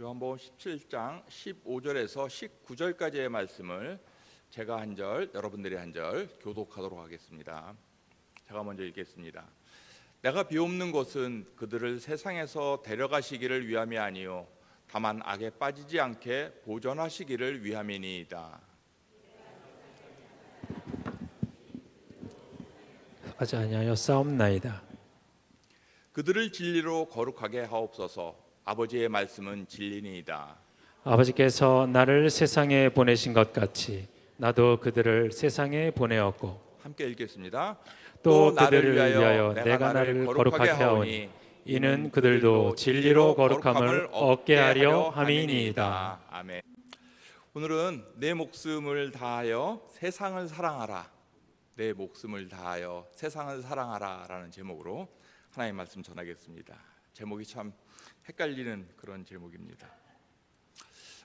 요한복음 17장 15절에서 19절까지의 말씀을 제가 한 절, 여러분들이 한 절 교독하도록 하겠습니다. 제가 먼저 읽겠습니다. 내가 비옵는 것은 그들을 세상에서 데려가시기를 위함이 아니요 다만 악에 빠지지 않게 보존하시기를 위함이니이다. 하지 아니하여 싸움나이다. 그들을 진리로 거룩하게 하옵소서. 아버지의 말씀은 진리니이다. 아버지께서 나를 세상에 보내신 것 같이 나도 그들을 세상에 보내었고 함께 읽겠습니다. 또 그들을 위하여 내가 나를 거룩하게 하오니 이는 그들도 진리로 거룩함을 얻게 하려 함이니이다. 아멘. 오늘은 내 목숨을 다하여 세상을 사랑하라. 내 목숨을 다하여 세상을 사랑하라라는 제목으로 하나님의 말씀 전하겠습니다. 제목이 참 헷갈리는 그런 제목입니다.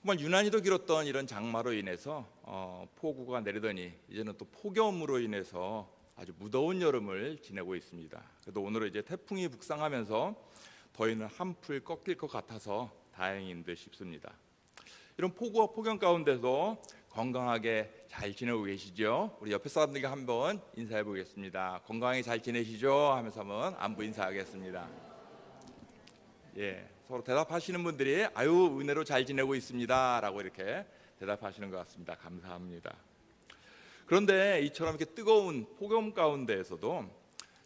정말 유난히도 길었던 이런 장마로 인해서 폭우가 내리더니 이제는 또 폭염으로 인해서 아주 무더운 여름을 지내고 있습니다. 그래도 오늘은 이제 태풍이 북상하면서 더위는 한풀 꺾일 것 같아서 다행인 듯 싶습니다. 이런 폭우와 폭염 가운데서 건강하게 잘 지내고 계시죠? 우리 옆에 사람들과 한번 인사해 보겠습니다. 건강하게 잘 지내시죠? 하면서 한번 안부 인사하겠습니다. 예, 서로 대답하시는 분들이 아유 은혜로 잘 지내고 있습니다라고 이렇게 대답하시는 것 같습니다. 감사합니다. 그런데 이처럼 이렇게 뜨거운 폭염 가운데에서도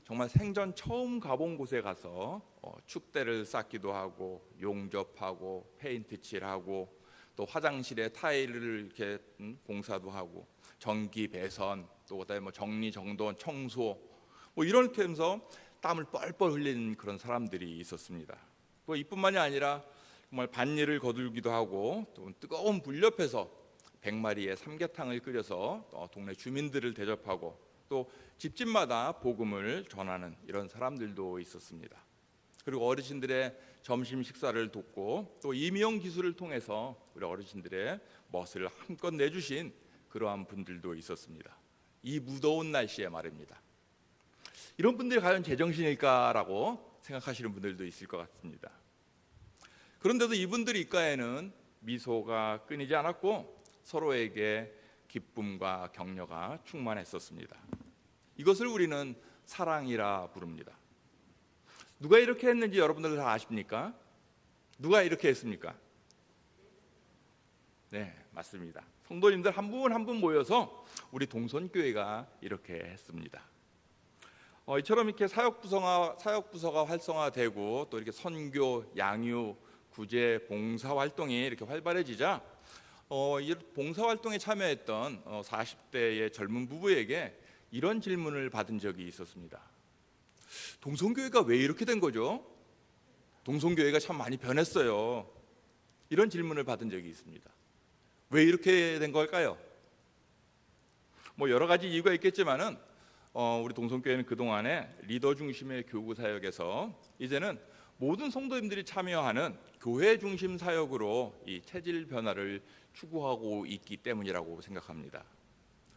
정말 생전 처음 가본 곳에 가서 축대를 쌓기도 하고 용접하고 페인트 칠하고 또 화장실에 타일을 이렇게 공사도 하고 전기 배선 또 그다음에 뭐 정리 정돈 청소 뭐 이렇게 하면서 땀을 뻘뻘 흘리는 그런 사람들이 있었습니다. 이뿐만이 아니라 정말 밭일을 거들기도 하고 또 뜨거운 불 옆에서 100마리의 삼계탕을 끓여서 동네 주민들을 대접하고 또 집집마다 복음을 전하는 이런 사람들도 있었습니다. 그리고 어르신들의 점심 식사를 돕고 또 임용 기술을 통해서 우리 어르신들의 멋을 한껏 내주신 그러한 분들도 있었습니다. 이 무더운 날씨에 말입니다. 이런 분들이 과연 제정신일까라고 생각하시는 분들도 있을 것 같습니다. 그런데도 이분들 입가에는 미소가 끊이지 않았고 서로에게 기쁨과 격려가 충만했었습니다. 이것을 우리는 사랑이라 부릅니다. 누가 이렇게 했는지 여러분들 다 아십니까? 누가 이렇게 했습니까? 네, 맞습니다. 성도님들 한 분 한 분 모여서 우리 동선교회가 이렇게 했습니다. 이처럼 이렇게 사역부서가 활성화되고 또 이렇게 선교, 양육, 구제, 봉사 활동이 이렇게 활발해지자 이 봉사 활동에 참여했던 40대의 젊은 부부에게 이런 질문을 받은 적이 있었습니다. 동성교회가 왜 이렇게 된 거죠? 동성교회가 참 많이 변했어요. 이런 질문을 받은 적이 있습니다. 왜 이렇게 된 걸까요? 뭐 여러 가지 이유가 있겠지만은 우리 동성교회는 그동안에 리더 중심의 교구 사역에서 이제는 모든 성도님들이 참여하는 교회 중심 사역으로 이 체질 변화를 추구하고 있기 때문이라고 생각합니다.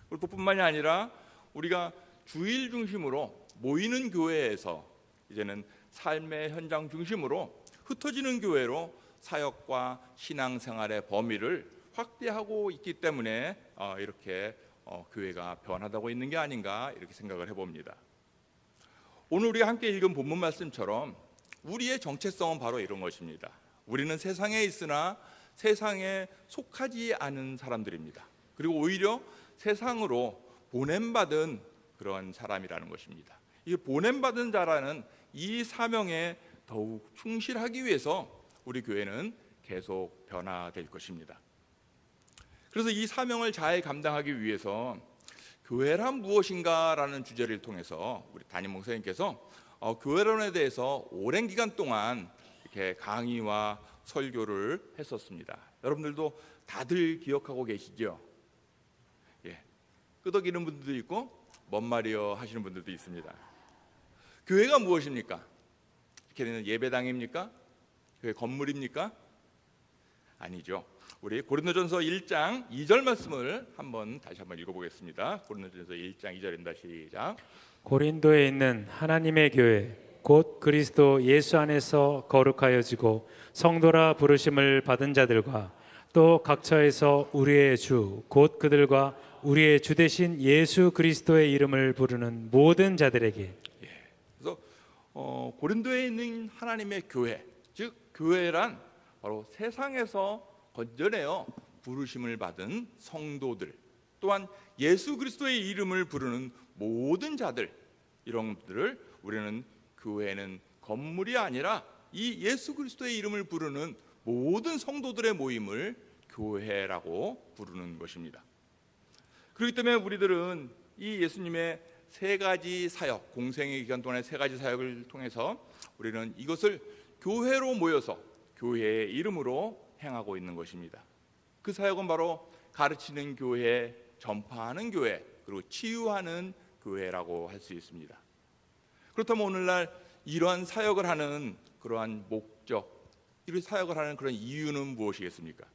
그리고 뿐만이 아니라 우리가 주일 중심으로 모이는 교회에서 이제는 삶의 현장 중심으로 흩어지는 교회로 사역과 신앙생활의 범위를 확대하고 있기 때문에 이렇게 교회가 변화되고 있는 게 아닌가 이렇게 생각을 해봅니다. 오늘 우리가 함께 읽은 본문 말씀처럼 우리의 정체성은 바로 이런 것입니다. 우리는 세상에 있으나 세상에 속하지 않은 사람들입니다. 그리고 오히려 세상으로 보냄받은 그런 사람이라는 것입니다. 이 보냄받은 자라는 이 사명에 더욱 충실하기 위해서 우리 교회는 계속 변화될 것입니다. 그래서 이 사명을 잘 감당하기 위해서 교회란 무엇인가라는 주제를 통해서 우리 담임 목사님께서 교회론에 대해서 오랜 기간 동안 이렇게 강의와 설교를 했었습니다. 여러분들도 다들 기억하고 계시죠? 예, 끄덕이는 분들도 있고 뭔 말이요 하시는 분들도 있습니다. 교회가 무엇입니까? 이렇게 되는 예배당입니까? 교회 건물입니까? 아니죠. 우리 고린도전서 1장 2절 말씀을 다시 한번 읽어보겠습니다. 고린도전서 1장 2절입니다. 시작. 고린도에 있는 하나님의 교회 곧 그리스도 예수 안에서 거룩하여지고 성도라 부르심을 받은 자들과 또 각처에서 우리의 주 곧 그들과 우리의 주 되신 예수 그리스도의 이름을 부르는 모든 자들에게. 그래서 고린도에 있는 하나님의 교회, 즉 교회란 바로 세상에서 건져내어 부르심을 받은 성도들, 또한 예수 그리스도의 이름을 부르는 모든 자들, 이런 분들을 우리는 교회는 건물이 아니라 이 예수 그리스도의 이름을 부르는 모든 성도들의 모임을 교회라고 부르는 것입니다. 그렇기 때문에 우리들은 이 예수님의 세 가지 사역, 공생의 기간 동안의 세 가지 사역을 통해서 우리는 이것을 교회로 모여서 교회의 이름으로 행하고 있는 것입니다. 그 사역은 바로 가르치는 교회, 전파하는 교회, 그리고 치유하는 교회라고 할 수 있습니다. 그렇다면 오늘날 이러한 사역을 하는 그러한 목적, 이런 사역을 하는 그런 이유는 무엇이겠습니까?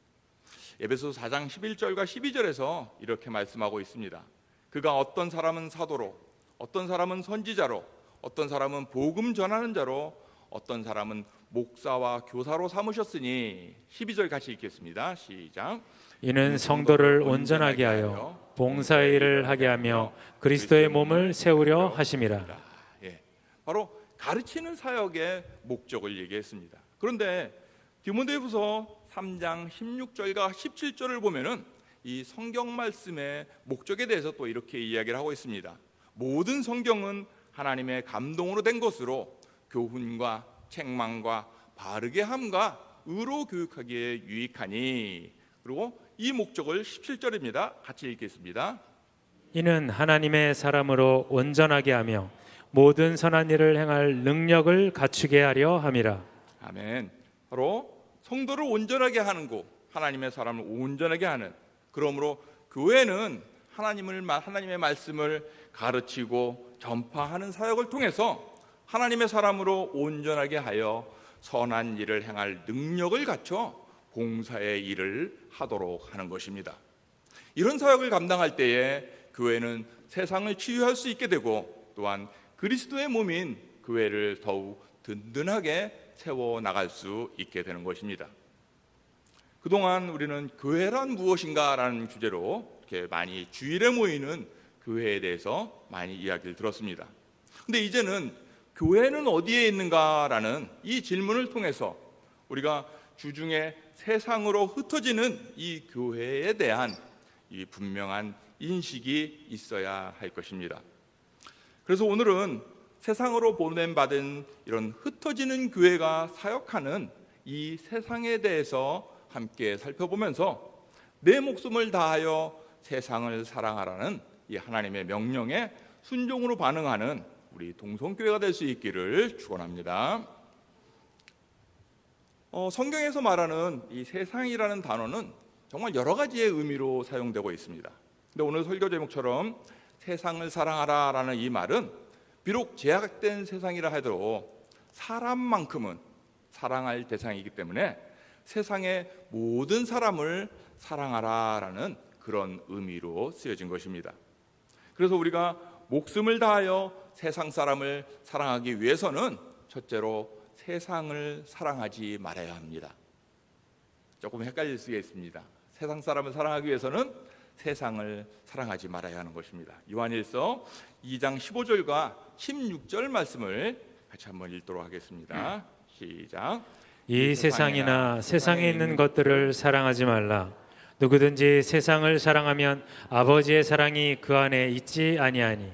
에베소서 4장 11절과 12절에서 이렇게 말씀하고 있습니다. 그가 어떤 사람은 사도로, 어떤 사람은 선지자로, 어떤 사람은 복음 전하는 자로, 어떤 사람은 목사와 교사로 삼으셨으니. 12절 같이 읽겠습니다. 시작. 이는 성도를 온전하게 하여 봉사의 일을 하게 하며 그리스도의 몸을 세우려 하심이라. 바로 가르치는 사역의 목적을 얘기했습니다. 그런데 디모데후서 3장 16절과 17절을 보면은 이 성경 말씀의 목적에 대해서 또 이렇게 이야기를 하고 있습니다. 모든 성경은 하나님의 감동으로 된 것으로 교훈과 책망과 바르게 함과 의로 교육하기에 유익하니. 그리고 이 목적을 17절입니다. 같이 읽겠습니다. 이는 하나님의 사람으로 온전하게 하며 모든 선한 일을 행할 능력을 갖추게 하려 함이라. 아멘. 바로 성도를 온전하게 하는 곳, 하나님의 사람을 온전하게 하는. 그러므로 교회는 하나님의 말씀을 가르치고 전파하는 사역을 통해서 하나님의 사람으로 온전하게 하여 선한 일을 행할 능력을 갖춰 봉사의 일을 하도록 하는 것입니다. 이런 사역을 감당할 때에 교회는 세상을 치유할 수 있게 되고, 또한 그리스도의 몸인 교회를 더욱 든든하게 세워나갈 수 있게 되는 것입니다. 그동안 우리는 교회란 무엇인가라는 주제로 이렇게 많이 주일에 모이는 교회에 대해서 많이 이야기를 들었습니다. 그런데 이제는 교회는 어디에 있는가라는 이 질문을 통해서 우리가 주중에 세상으로 흩어지는 이 교회에 대한 이 분명한 인식이 있어야 할 것입니다. 그래서 오늘은 세상으로 보냄받은 이런 흩어지는 교회가 사역하는 이 세상에 대해서 함께 살펴보면서 내 목숨을 다하여 세상을 사랑하라는 이 하나님의 명령에 순종으로 반응하는 우리 동성교회가 될 수 있기를 축원합니다. 성경에서 말하는 이 세상이라는 단어는 정말 여러 가지의 의미로 사용되고 있습니다. 근데 오늘 설교 제목처럼 세상을 사랑하라라는 이 말은 비록 제약된 세상이라 해도 사람만큼은 사랑할 대상이기 때문에 세상의 모든 사람을 사랑하라라는 그런 의미로 쓰여진 것입니다. 그래서 우리가 목숨을 다하여 세상 사람을 사랑하기 위해서는 첫째로 세상을 사랑하지 말아야 합니다. 조금 헷갈릴 수가 있습니다. 세상 사람을 사랑하기 위해서는 세상을 사랑하지 말아야 하는 것입니다. 요한일서 2장 15절과 16절 말씀을 같이 한번 읽도록 하겠습니다. 시작. 이 세상이나 세상에 있는 것들을 사랑하지 말라. 누구든지 세상을 사랑하면 아버지의 사랑이 그 안에 있지 아니하니.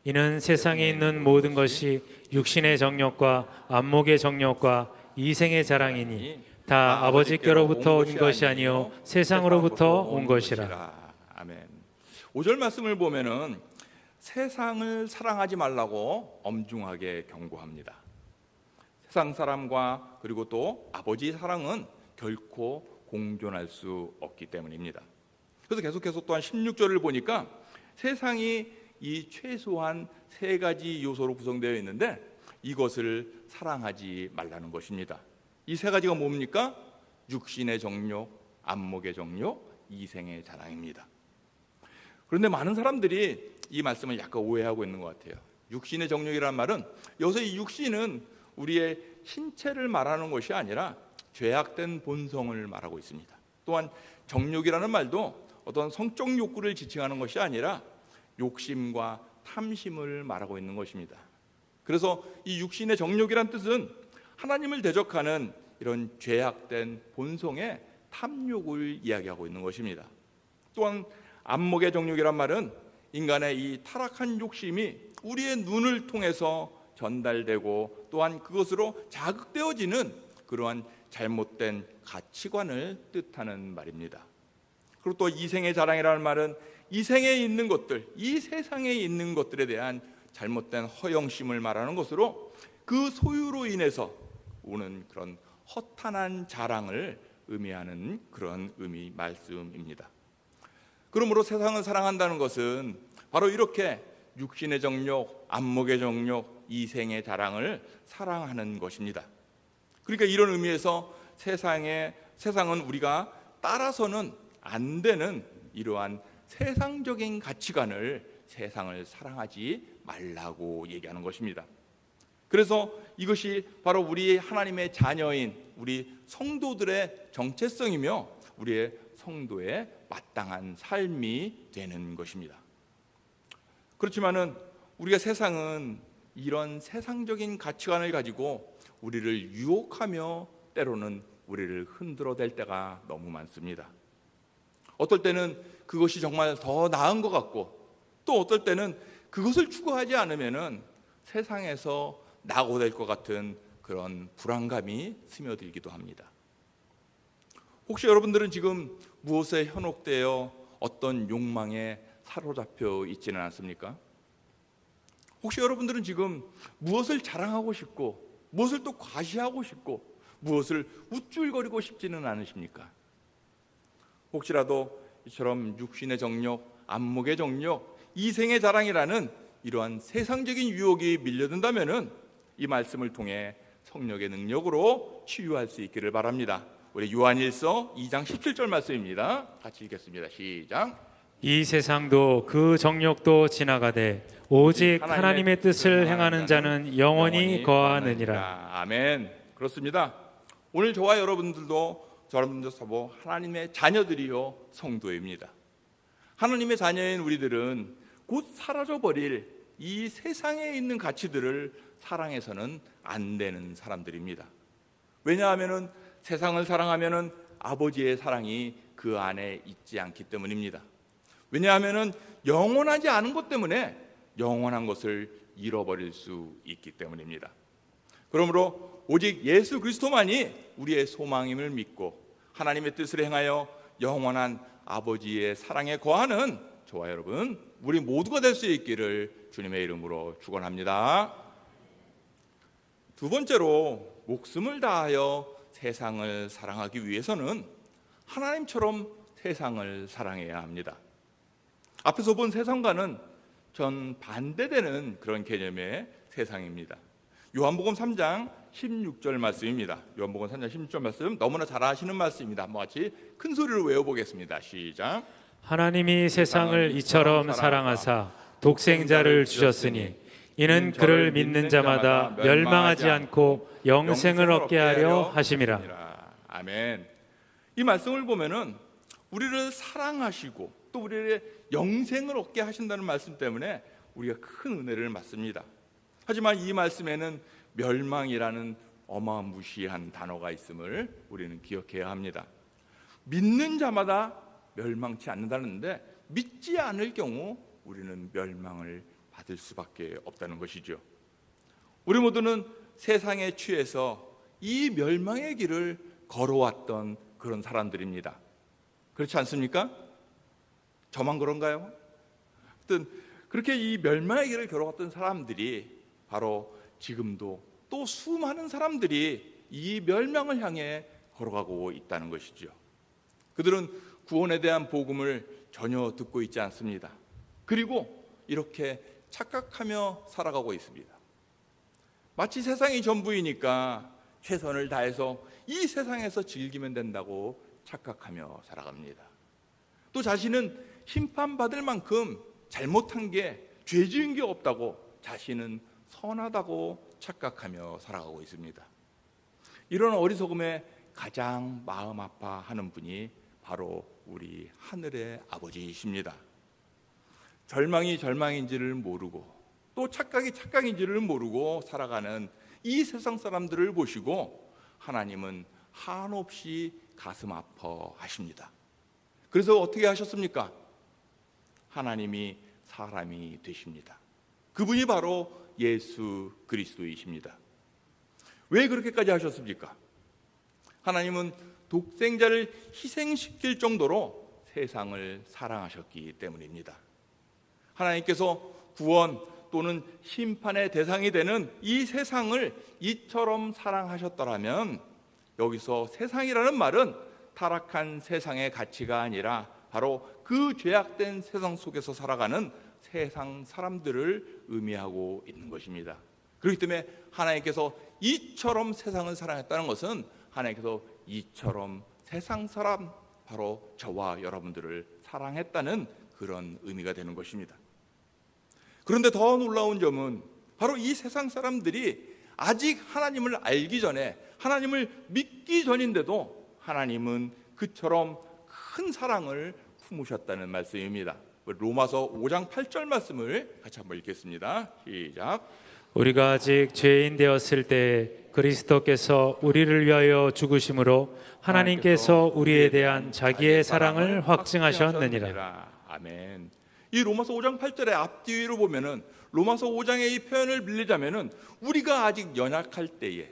이는 세상에 있는 모든 것이 육신의 정욕과 안목의 정욕과 이생의 자랑이니 다 아버지께로부터 온 것이 아니요 세상으로부터 온 것이라. 아멘. 5절 말씀을 보면은 세상을 사랑하지 말라고 엄중하게 경고합니다. 세상 사람과 그리고 또 아버지 사랑은 결코 공존할 수 없기 때문입니다. 그래서 계속해서 또한 16절을 보니까 세상이 이 최소한 세 가지 요소로 구성되어 있는데 이것을 사랑하지 말라는 것입니다. 이 세 가지가 뭡니까? 육신의 정욕, 안목의 정욕, 이생의 자랑입니다. 그런데 많은 사람들이 이 말씀을 약간 오해하고 있는 것 같아요. 육신의 정욕이라는 말은 여기서 이 육신은 우리의 신체를 말하는 것이 아니라 죄악된 본성을 말하고 있습니다. 또한 정욕이라는 말도 어떤 성적 욕구를 지칭하는 것이 아니라 욕심과 탐심을 말하고 있는 것입니다. 그래서 이 육신의 정욕이란 뜻은 하나님을 대적하는 이런 죄악된 본성의 탐욕을 이야기하고 있는 것입니다. 또한 안목의 정욕이란 말은 인간의 이 타락한 욕심이 우리의 눈을 통해서 전달되고 또한 그것으로 자극되어지는 그러한 잘못된 가치관을 뜻하는 말입니다. 그리고 또 이생의 자랑이라는 말은 이 생에 있는 것들, 이 세상에 있는 것들에 대한 잘못된 허영심을 말하는 것으로 그 소유로 인해서 오는 그런 허탄한 자랑을 의미하는 그런 말씀입니다. 그러므로 세상을 사랑한다는 것은 바로 이렇게 육신의 정욕, 안목의 정욕, 이생의 자랑을 사랑하는 것입니다. 그러니까 이런 의미에서 세상은 우리가 따라서는 안 되는 이러한 세상적인 가치관을 세상을 사랑하지 말라고 얘기하는 것입니다. 그래서 이것이 바로 우리 하나님의 자녀인 우리 성도들의 정체성이며 우리의 성도의 마땅한 삶이 되는 것입니다. 그렇지만은 우리가 세상은 이런 세상적인 가치관을 가지고 우리를 유혹하며 때로는 우리를 흔들어댈 때가 너무 많습니다. 어떨 때는 그것이 정말 더 나은 것 같고 또 어떨 때는 그것을 추구하지 않으면은 세상에서 낙오될 것 같은 그런 불안감이 스며들기도 합니다. 혹시 여러분들은 지금 무엇에 현혹되어 어떤 욕망에 사로잡혀 있지는 않습니까? 혹시 여러분들은 지금 무엇을 자랑하고 싶고 무엇을 또 과시하고 싶고 무엇을 우쭐거리고 싶지는 않으십니까? 혹시라도 이처럼 육신의 정욕, 안목의 정욕, 이생의 자랑이라는 이러한 세상적인 유혹이 밀려든다면은 이 말씀을 통해 성령의 능력으로 치유할 수 있기를 바랍니다. 우리 요한일서 2장 17절 말씀입니다. 같이 읽겠습니다. 시작. 이 세상도 그 정욕도 지나가되 오직 하나님의 뜻을 행하는 자는 영원히 거하느니라. 아멘. 그렇습니다. 오늘 저와 여러분들도 하나님의 자녀들이요 성도입니다. 하나님의 자녀인 우리들은 곧 사라져버릴 이 세상에 있는 가치들을 사랑해서는 안 되는 사람들입니다. 왜냐하면 세상을 사랑하면 아버지의 사랑이 그 안에 있지 않기 때문입니다. 왜냐하면 영원하지 않은 것 때문에 영원한 것을 잃어버릴 수 있기 때문입니다. 그러므로 오직 예수 그리스도만이 우리의 소망임을 믿고 하나님의 뜻을 행하여 영원한 아버지의 사랑에 거하는 저와 여러분 우리 모두가 될 수 있기를 주님의 이름으로 축원합니다. 두 번째로 목숨을 다하여 세상을 사랑하기 위해서는 하나님처럼 세상을 사랑해야 합니다. 앞에서 본 세상과는 전 반대되는 그런 개념의 세상입니다. 요한복음 3장 16절 말씀입니다. 요한복음 3장 16절 말씀 너무나 잘 아시는 말씀입니다. 한번 같이 큰 소리로 외워보겠습니다. 시작. 하나님이 세상을 이처럼 사랑하사 독생자를 주셨으니 이는 그를 믿는 자마다 멸망하지 않고 영생을 얻게 하려 하심이라. 아멘. 이 말씀을 보면은 우리를 사랑하시고 또 우리의 영생을 얻게 하신다는 말씀 때문에 우리가 큰 은혜를 받습니다. 하지만 이 말씀에는 멸망이라는 어마무시한 단어가 있음을 우리는 기억해야 합니다. 믿는 자마다 멸망치 않는다는데 믿지 않을 경우 우리는 멸망을 받을 수밖에 없다는 것이죠. 우리 모두는 세상에 취해서 이 멸망의 길을 걸어왔던 그런 사람들입니다. 그렇지 않습니까? 저만 그런가요? 하여튼 그렇게 이 멸망의 길을 걸어왔던 사람들이 바로 지금도 또 수많은 사람들이 이 멸망을 향해 걸어가고 있다는 것이죠. 그들은 구원에 대한 복음을 전혀 듣고 있지 않습니다. 그리고 이렇게 착각하며 살아가고 있습니다. 마치 세상이 전부이니까 최선을 다해서 이 세상에서 즐기면 된다고 착각하며 살아갑니다. 또 자신은 심판받을 만큼 잘못한 게 죄 지은 게 없다고 자신은 선하다고 착각하며 살아가고 있습니다. 이런 어리석음에 가장 마음 아파하는 분이 바로 우리 하늘의 아버지이십니다. 절망이 절망인지를 모르고 또 착각이 착각인지를 모르고 살아가는 이 세상 사람들을 보시고 하나님은 한없이 가슴 아파하십니다. 그래서 어떻게 하셨습니까? 하나님이 사람이 되십니다. 그분이 바로 예수 그리스도이십니다. 왜 그렇게까지 하셨습니까? 하나님은 독생자를 희생시킬 정도로 세상을 사랑하셨기 때문입니다. 하나님께서 구원 또는 심판의 대상이 되는 이 세상을 이처럼 사랑하셨더라면 여기서 세상이라는 말은 타락한 세상의 가치가 아니라 바로 그 죄악된 세상 속에서 살아가는 세상 사람들을 의미하고 있는 것입니다. 그렇기 때문에 하나님께서 이처럼 세상을 사랑했다는 것은 하나님께서 이처럼 세상 사람 바로 저와 여러분들을 사랑했다는 그런 의미가 되는 것입니다. 그런데 더 놀라운 점은 바로 이 세상 사람들이 아직 하나님을 알기 전에 하나님을 믿기 전인데도 하나님은 그처럼 큰 사랑을 품으셨다는 말씀입니다. 로마서 5장 8절 말씀을 같이 한번 읽겠습니다. 시작. 우리가 아직 죄인 되었을 때 그리스도께서 우리를 위하여 죽으심으로 하나님께서 우리에 대한 자기의 사랑을 확증하셨느니라. 아멘. 이 로마서 5장 8절의 앞뒤로 보면은 로마서 5장의 이 표현을 빌리자면은 우리가 아직 연약할 때에,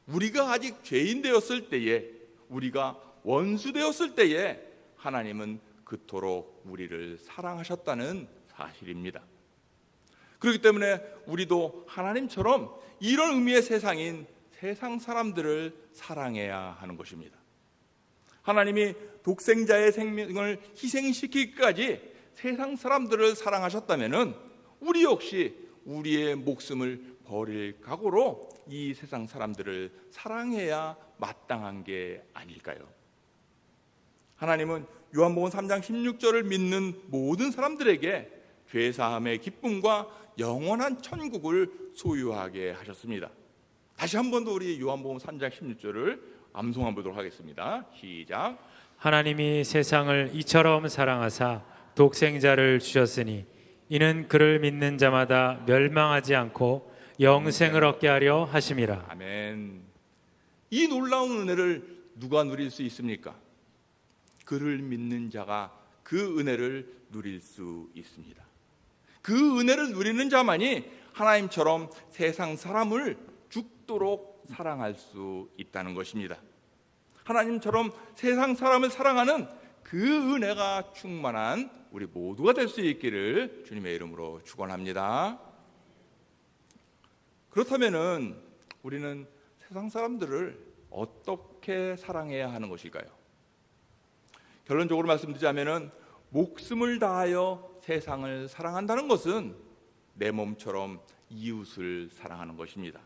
우리가 아직 죄인 되었을 때에, 우리가 원수 되었을 때에 하나님은 그토록 우리를 사랑하셨다는 사실입니다. 그렇기 때문에 우리도 하나님처럼 이런 의미의 세상인 세상 사람들을 사랑해야 하는 것입니다. 하나님이 독생자의 생명을 희생시키기까지 세상 사람들을 사랑하셨다면 우리 역시 우리의 목숨을 버릴 각오로 이 세상 사람들을 사랑해야 마땅한 게 아닐까요? 하나님은 요한복음 3장 16절을 믿는 모든 사람들에게 죄사함의 기쁨과 영원한 천국을 소유하게 하셨습니다. 다시 한 번 더 우리 요한복음 3장 16절을 암송해 보도록 하겠습니다. 시작. 하나님이 세상을 이처럼 사랑하사 독생자를 주셨으니 이는 그를 믿는 자마다 멸망하지 않고 영생을 얻게 하려 하심이라. 아멘. 이 놀라운 은혜를 누가 누릴 수 있습니까? 그를 믿는 자가 그 은혜를 누릴 수 있습니다. 그 은혜를 누리는 자만이 하나님처럼 세상 사람을 죽도록 사랑할 수 있다는 것입니다. 하나님처럼 세상 사람을 사랑하는 그 은혜가 충만한 우리 모두가 될 수 있기를 주님의 이름으로 축원합니다. 그렇다면은 우리는 세상 사람들을 어떻게 사랑해야 하는 것일까요? 결론적으로 말씀드리자면은 목숨을 다하여 세상을 사랑한다는 것은 내 몸처럼 이웃을 사랑하는 것입니다.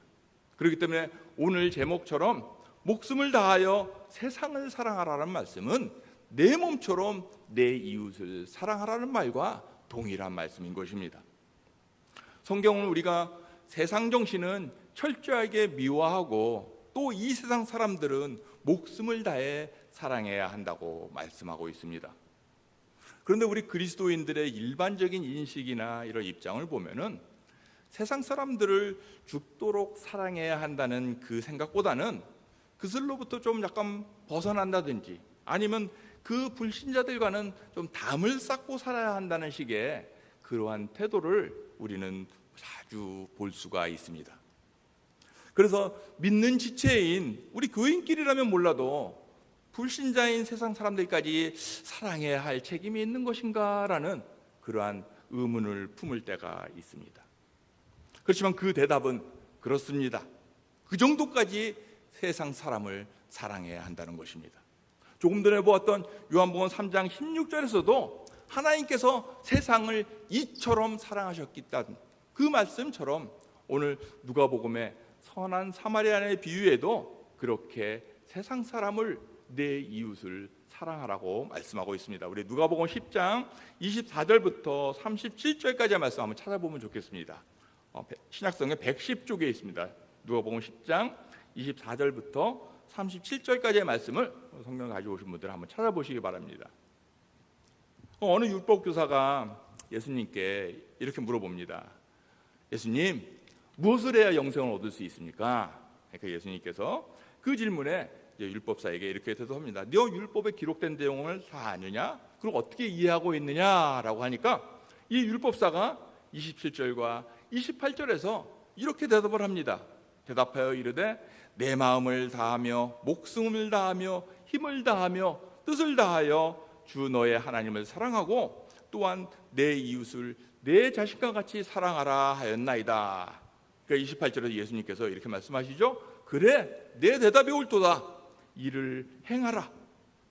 그렇기 때문에 오늘 제목처럼 목숨을 다하여 세상을 사랑하라는 말씀은 내 몸처럼 내 이웃을 사랑하라는 말과 동일한 말씀인 것입니다. 성경은 우리가 세상 정신은 철저하게 미화하고 또 이 세상 사람들은 목숨을 다해 사랑해야 한다고 말씀하고 있습니다. 그런데 우리 그리스도인들의 일반적인 인식이나 이런 입장을 보면은 세상 사람들을 죽도록 사랑해야 한다는 그 생각보다는 그들로부터 좀 약간 벗어난다든지 아니면 그 불신자들과는 좀 담을 쌓고 살아야 한다는 식의 그러한 태도를 우리는 자주 볼 수가 있습니다. 그래서 믿는 지체인 우리 교인끼리라면 몰라도 불신자인 세상 사람들까지 사랑해야 할 책임이 있는 것인가라는 그러한 의문을 품을 때가 있습니다. 그렇지만 그 대답은 그렇습니다. 그 정도까지 세상 사람을 사랑해야 한다는 것입니다. 조금 전에 보았던 요한복음 3장 16절에서도 하나님께서 세상을 이처럼 사랑하셨다는 그 말씀처럼 오늘 누가복음의 선한 사마리아인의 비유에도 그렇게 세상 사람을 내 이웃을 사랑하라고 말씀하고 있습니다. 우리 누가복음 10장 24절부터 37절까지의 말씀 한번 찾아보면 좋겠습니다. 신약성경 110쪽에 있습니다. 누가복음 10장 24절부터 37절까지의 말씀을 성경을 가지고 오신 분들 한번 찾아보시기 바랍니다. 어느 율법교사가 예수님께 이렇게 물어봅니다. 예수님, 무엇을 해야 영생을 얻을 수 있습니까? 그러니까 예수님께서 그 질문에 율법사에게 이렇게 대답합니다. 너 율법에 기록된 내용을 다 아느냐? 그리고 어떻게 이해하고 있느냐라고 하니까 이 율법사가 27절과 28절에서 이렇게 대답을 합니다. 대답하여 이르되 내 마음을 다하며 목숨을 다하며 힘을 다하며 뜻을 다하여 주 너의 하나님을 사랑하고 또한 내 이웃을 내 자신과 같이 사랑하라 하였나이다. 그러니까 28절에서 예수님께서 이렇게 말씀하시죠. 그래, 내 대답이 옳도다. 이를 행하라.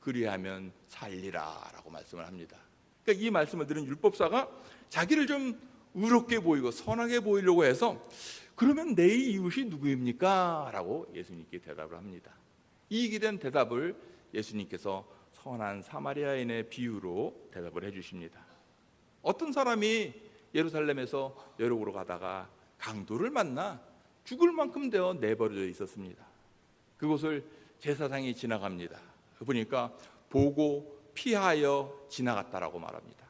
그리하면 살리라 라고 말씀을 합니다. 그러니까 이 말씀을 들은 율법사가 자기를 좀 의롭게 보이고 선하게 보이려고 해서 그러면 내 이웃이 누구입니까? 라고 예수님께 대답을 합니다. 이익이 된 대답을 예수님께서 선한 사마리아인의 비유로 대답을 해주십니다. 어떤 사람이 예루살렘에서 여력으로 가다가 강도를 만나 죽을 만큼 되어 내버려져 있었습니다. 그곳을 제사장이 지나갑니다. 보니까 보고 피하여 지나갔다라고 말합니다.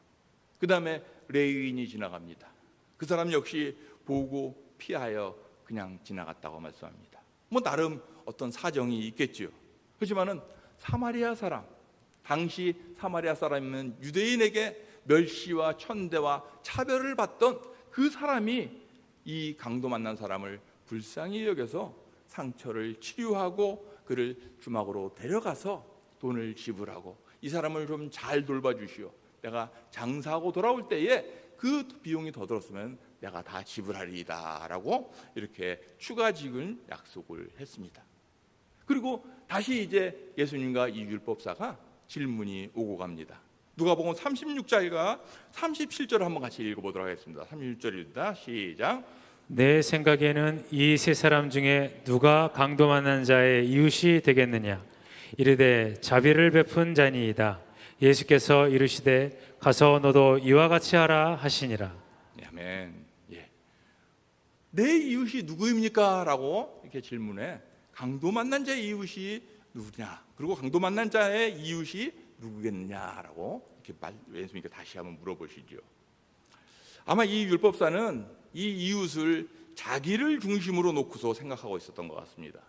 그 다음에 레위인이 지나갑니다. 그 사람 역시 보고 피하여 그냥 지나갔다고 말씀합니다. 뭐 나름 어떤 사정이 있겠지요. 하지만은 사마리아 사람, 당시 사마리아 사람은 유대인에게 멸시와 천대와 차별을 받던 그 사람이 이 강도 만난 사람을 불쌍히 여겨서 상처를 치료하고 그를 주막으로 데려가서 돈을 지불하고 이 사람을 좀 잘 돌봐주시오. 내가 장사하고 돌아올 때에 그 비용이 더 들었으면 내가 다 지불하리이다 라고 이렇게 추가 지급 약속을 했습니다. 그리고 다시 이제 예수님과 이 율법사가 질문이 오고 갑니다. 누가복음 36절과 37절을 한번 같이 읽어보도록 하겠습니다. 36절입니다. 시작. 내 생각에는 이 세 사람 중에 누가 강도 만난 자의 이웃이 되겠느냐? 이르되 자비를 베푼 자니이다. 예수께서 이르시되 가서 너도 이와 같이 하라 하시니라. 아멘. 예. 내 이웃이 누구입니까? 라고 이렇게 질문해. 강도 만난 자의 이웃이 누구냐? 그리고 강도 만난 자의 이웃이 누구겠느냐라고 이렇게 예수님께 다시 한번 물어보시죠. 아마 이 율법사는 이 이웃을 자기를 중심으로 놓고서 생각하고 있었던 것 같습니다.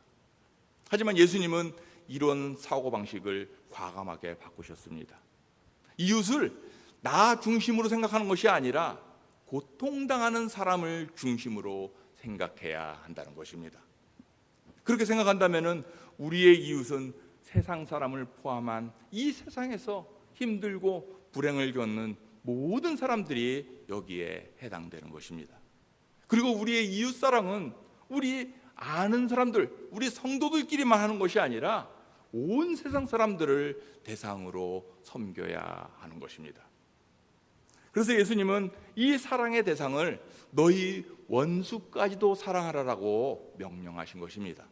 하지만 예수님은 이런 사고방식을 과감하게 바꾸셨습니다. 이웃을 나 중심으로 생각하는 것이 아니라 고통당하는 사람을 중심으로 생각해야 한다는 것입니다. 그렇게 생각한다면 우리의 이웃은 세상 사람을 포함한 이 세상에서 힘들고 불행을 겪는 모든 사람들이 여기에 해당되는 것입니다. 그리고 우리의 이웃 사랑은 우리 아는 사람들, 우리 성도들끼리만 하는 것이 아니라 온 세상 사람들을 대상으로 섬겨야 하는 것입니다. 그래서 예수님은 이 사랑의 대상을 너희 원수까지도 사랑하라라고 명령하신 것입니다.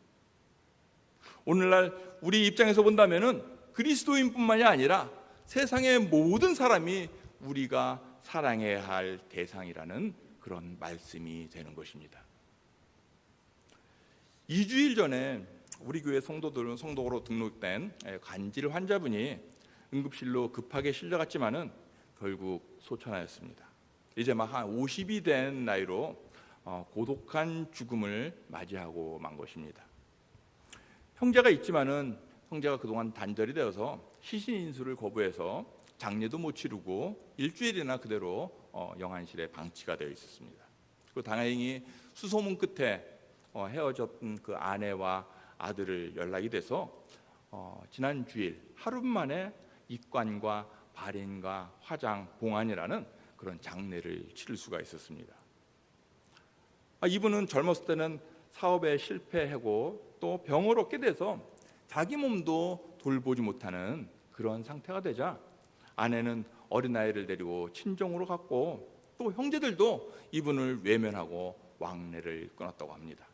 오늘날 우리 입장에서 본다면은 그리스도인뿐만이 아니라 세상의 모든 사람이 우리가 사랑해야 할 대상이라는 그런 말씀이 되는 것입니다. 2주일 전에 우리 교회 성도로 등록된 간질 환자분이 응급실로 급하게 실려갔지만은 결국 소천하였습니다. 이제 막 한 50이 된 나이로 고독한 죽음을 맞이하고 만 것입니다. 형제가 있지만은 형제가 그동안 단절이 되어서 시신 인수를 거부해서 장례도 못 치르고 일주일이나 그대로 영안실에 방치가 되어 있었습니다. 그리고 다행히 수소문 끝에 헤어졌던 그 아내와 아들을 연락이 돼서 지난 주일 하루 만에 입관과 발인과 화장, 봉안이라는 그런 장례를 치를 수가 있었습니다. 이분은 젊었을 때는 사업에 실패하고 또 병을 얻게 돼서 자기 몸도 돌보지 못하는 그런 상태가 되자 아내는 어린아이를 데리고 친정으로 갔고 또 형제들도 이분을 외면하고 왕래를 끊었다고 합니다.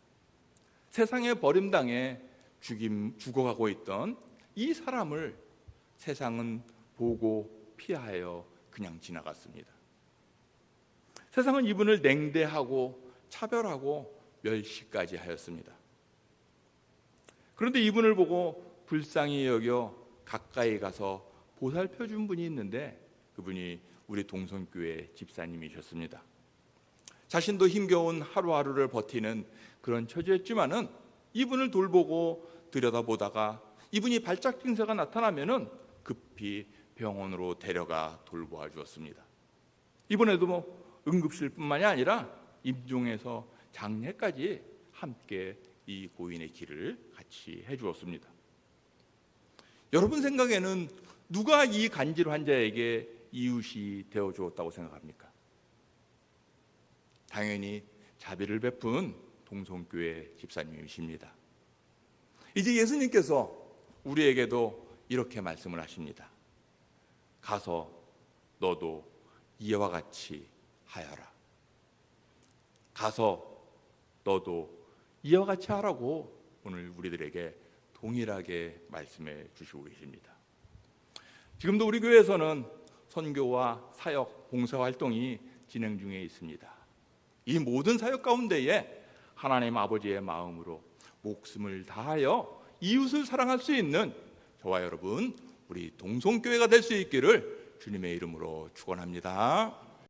세상에 버림당해 죽어가고 있던 이 사람을 세상은 보고 피하여 그냥 지나갔습니다. 세상은 이분을 냉대하고 차별하고 멸시까지 하였습니다. 그런데 이분을 보고 불쌍히 여겨 가까이 가서 보살펴 준 분이 있는데 그분이 우리 동성교회 집사님이셨습니다. 자신도 힘겨운 하루하루를 버티는 그런 처지였지만은 이분을 돌보고 들여다보다가 이분이 발작 증세가 나타나면은 급히 병원으로 데려가 돌보아 주었습니다. 이번에도 응급실뿐만이 아니라 임종에서 장례까지 함께 이 고인의 길을 같이 해주었습니다. 여러분 생각에는 누가 이 간질 환자에게 이웃이 되어 주었다고 생각합니까? 당연히 자비를 베푼 동성교회 집사님이십니다. 이제 예수님께서 우리에게도 이렇게 말씀을 하십니다. 가서 너도 이와 같이 하여라. 가서 너도 이와 같이 하라고 오늘 우리들에게 동일하게 말씀해 주시고 계십니다. 지금도 우리 교회에서는 선교와 사역, 봉사 활동이 진행 중에 있습니다. 이 모든 사역 가운데에 하나님 아버지의 마음으로 목숨을 다하여 이웃을 사랑할 수 있는 저와 여러분 우리 동성교회가 될 수 있기를 주님의 이름으로 축원합니다.